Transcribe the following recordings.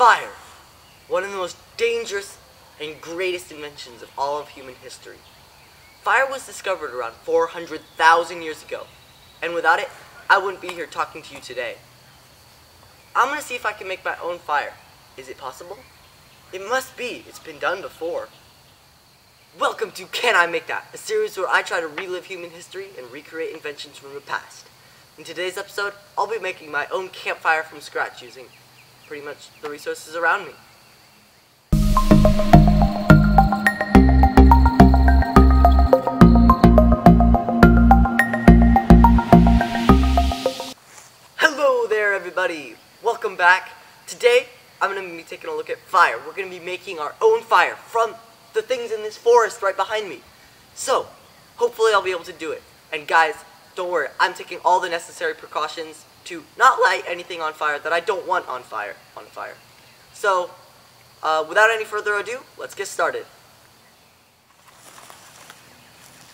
Fire! One of the most dangerous and greatest inventions of all of human history. Fire was discovered around 400,000 years ago, and without it, I wouldn't be here talking to you today. I'm gonna see if I can make my own fire. Is it possible? It must be. It's been done before. Welcome to Can I Make That? A series where I try to relive human history and recreate inventions from the past. In today's episode, I'll be making my own campfire from scratch using pretty much the resources around me. Hello there everybody! Welcome back. Today, I'm going to be taking a look at fire. We're going to be making our own fire from the things in this forest right behind me. So, hopefully I'll be able to do it. And guys, don't worry, I'm taking all the necessary precautions to not light anything on fire that I don't want on fire. So, without any further ado, let's get started.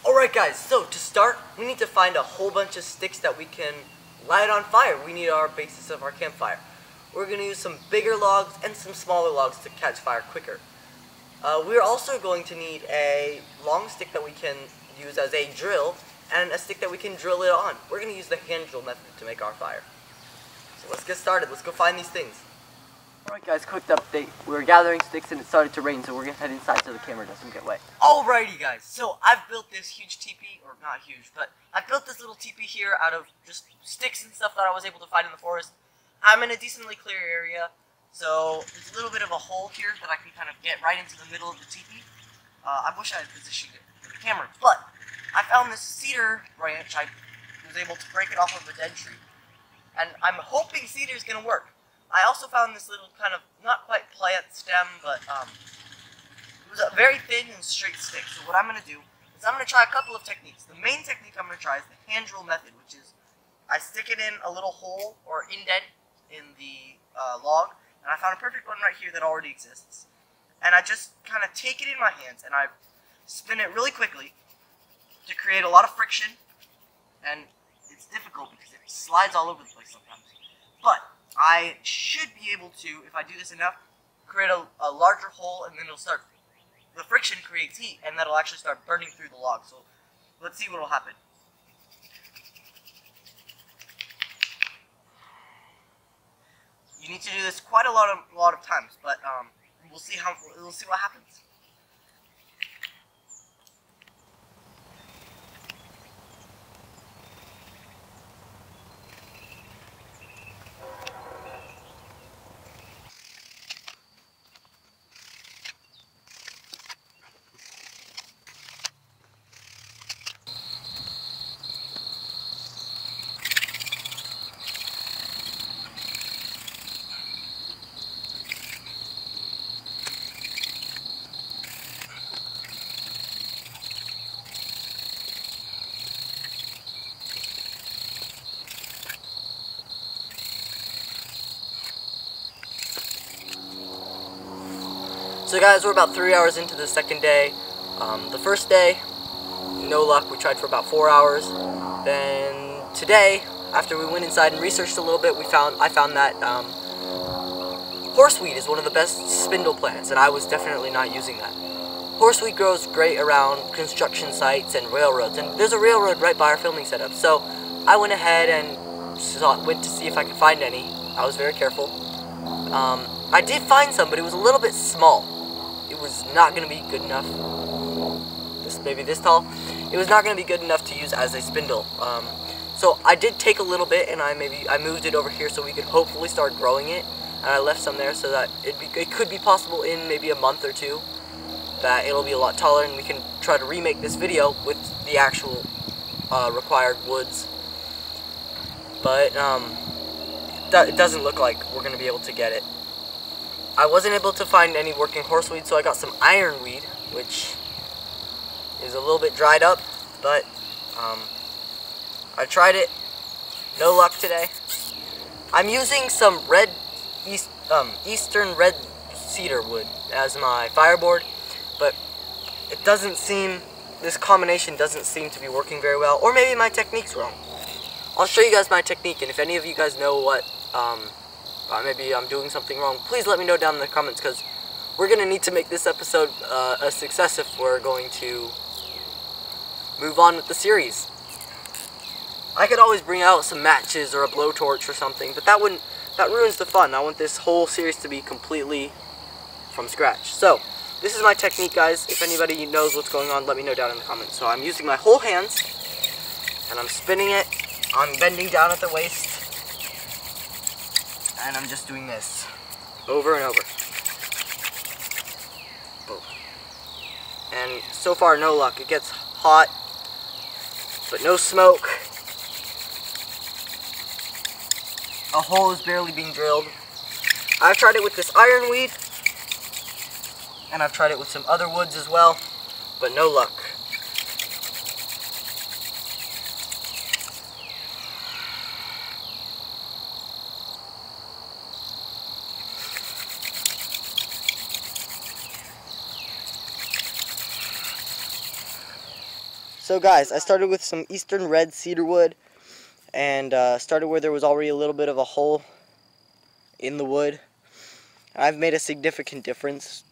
Alright guys, so to start, we need to find a whole bunch of sticks that we can light on fire. We need our basis of our campfire. We're going to use some bigger logs and some smaller logs to catch fire quicker. We're also going to need a long stick that we can use as a drill, and a stick that we can drill it on. We're going to use the hand drill method to make our fire. So let's get started. Let's go find these things. Alright guys, quick update. We were gathering sticks and it started to rain, so we're going to head inside so the camera doesn't get wet. Alrighty guys, so I've built this huge teepee, or not huge, but I built this little teepee here out of just sticks and stuff that I was able to find in the forest. I'm in a decently clear area, so there's a little bit of a hole here that I can kind of get right into the middle of the teepee. I wish I had positioned it for the camera, but I found this cedar branch. I was able to break it off of a dead tree, and I'm hoping cedar is going to work. I also found this little kind of, not quite plant stem, but it was a very thin and straight stick. So what I'm going to do is I'm going to try a couple of techniques. The main technique I'm going to try is the hand drill method, which is I stick it in a little hole or indent in the log, and I found a perfect one right here that already exists. And I just kind of take it in my hands and I spin it really quickly to create a lot of friction, and it's difficult because it slides all over the place sometimes. But I should be able to, if I do this enough, create a larger hole, and then it'll start, the friction creates heat, and that'll actually start burning through the log. So let's see what will happen. You need to do this quite a lot of times, but we'll see what happens. So guys, we're about 3 hours into the second day. The first day, no luck. We tried for about 4 hours. Then today, after we went inside and researched a little bit, I found that horseweed is one of the best spindle plants, and I was definitely not using that. Horseweed grows great around construction sites and railroads, and there's a railroad right by our filming setup. So I went ahead and went to see if I could find any. I was very careful. I did find some, but it was a little bit small. It was not going to be good enough. Maybe this tall. It was not going to be good enough to use as a spindle. So I did take a little bit, and I moved it over here so we could hopefully start growing it. And I left some there so that it could be possible in maybe a month or two that it'll be a lot taller, and we can try to remake this video with the actual required woods. But it doesn't look like we're going to be able to get it. I wasn't able to find any working horseweed, so I got some ironweed, which is a little bit dried up, but I tried it. No luck today. I'm using some eastern red cedar wood as my fireboard, but it doesn't seem, this combination doesn't seem to be working very well, or maybe my technique's wrong. I'll show you guys my technique, and if any of you guys know what maybe I'm doing something wrong, please let me know down in the comments, because we're going to need to make this episode a success if we're going to move on with the series. I could always bring out some matches or a blowtorch or something, but that ruins the fun. I want this whole series to be completely from scratch. So, this is my technique, guys. If anybody knows what's going on, let me know down in the comments. So I'm using my whole hands, and I'm spinning it. I'm bending down at the waist, and I'm just doing this over and over. Boom. And so far, no luck. It gets hot, but no smoke. A hole is barely being drilled. I've tried it with this ironweed, and I've tried it with some other woods as well, but no luck. So guys, I started with some eastern red cedar wood, and started where there was already a little bit of a hole in the wood. I've made a significant difference,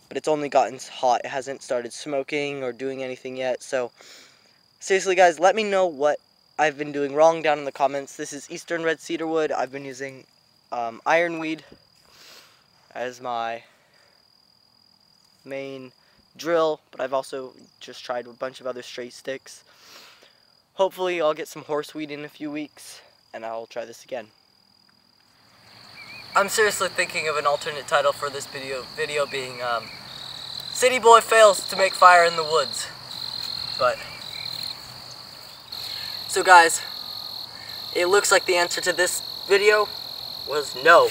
but it's only gotten hot. It hasn't started smoking or doing anything yet. So seriously guys, let me know what I've been doing wrong down in the comments. This is eastern red cedar wood. I've been using ironweed as my main drill, but I've also just tried a bunch of other straight sticks. Hopefully I'll get some horseweed in a few weeks, and I'll try this again. I'm seriously thinking of an alternate title for this video being City Boy Fails to Make Fire in the Woods. But so guys, it looks like the answer to this video was no.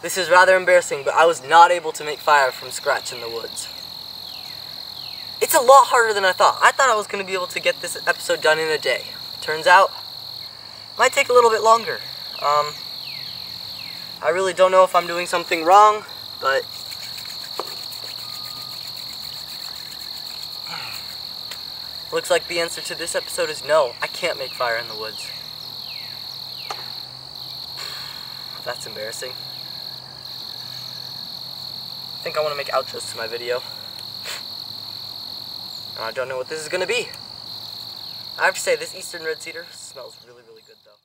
This is rather embarrassing, but I was not able to make fire from scratch in the woods. It's a lot harder than I thought. I thought I was going to be able to get this episode done in a day. Turns out, it might take a little bit longer. I really don't know if I'm doing something wrong, but looks like the answer to this episode is no. I can't make fire in the woods. That's embarrassing. I think I want to make outros to my video. I don't know what this is going to be. I have to say, this eastern red cedar smells really, really good though.